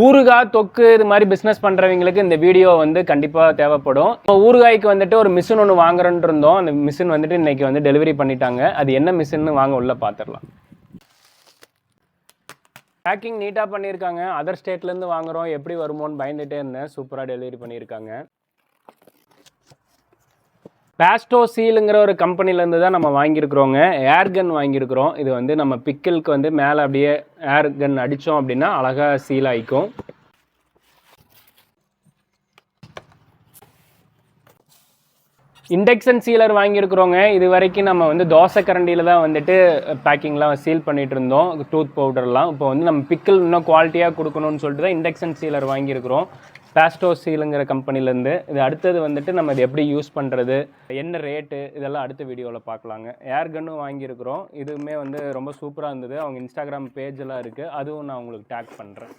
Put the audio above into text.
ஊறுகாய் தொக்கு இது மாதிரி பிஸ்னஸ் பண்ணுறவங்களுக்கு இந்த வீடியோ வந்து கண்டிப்பாக தேவைப்படும். ஊறுகாய்க்கு வந்துட்டு ஒரு மிஷின் ஒன்று வாங்குறோன்னு இருந்தோம். அந்த மிஷின் வந்துட்டு இன்னைக்கு வந்து டெலிவரி பண்ணிட்டாங்க. அது என்ன மிஷின்னு வாங்க உள்ள பார்த்துடலாம். பேக்கிங் நீட்டாக பண்ணியிருக்காங்க. அதர் ஸ்டேட்லேருந்து வாங்குகிறோம், எப்படி வருமோன்னு பயந்துகிட்டே இருந்தேன். சூப்பராக டெலிவரி பண்ணியிருக்காங்க. பேஸ்டோ சீலுங்கிற ஒரு கம்பெனிலேருந்து தான் நம்ம வாங்கியிருக்கிறோங்க. ஏர்கன் வாங்கியிருக்கிறோம். இது வந்து நம்ம பிக்கிளுக்கு வந்து மேலே அப்படியே ஏர்கன் அடித்தோம் அப்படின்னா அழகாக சீல் ஆகிக்கும். இண்டக்ஷன் சீலர் வாங்கியிருக்கிறோங்க. இது வரைக்கும் நம்ம வந்து தோசை கரண்டியில் தான் வந்துட்டு பேக்கிங்லாம் சீல் பண்ணிகிட்டு இருந்தோம், டூத் பவுடர்லாம். இப்போ வந்து நம்ம பிக்கிள் இன்னும் குவாலிட்டியாக கொடுக்கணும்னு சொல்லிட்டு தான் இண்டக்ஷன் சீலர் வாங்கியிருக்கிறோம் பேஸ்டோ சீலுங்கிற கம்பெனிலேருந்து. இது அடுத்தது வந்துட்டு நம்ம இது எப்படி யூஸ் பண்ணுறது, என்ன ரேட்டு, இதெல்லாம் அடுத்த வீடியோவில் பார்க்கலாங்க. ஏர்கன்னும் வாங்கியிருக்கிறோம். இதுவுமே வந்து ரொம்ப சூப்பராக இருந்தது. அவங்க இன்ஸ்டாகிராம் பேஜெல்லாம் இருக்குது, அதுவும் நான் உங்களுக்கு டேக் பண்ணுறேன்.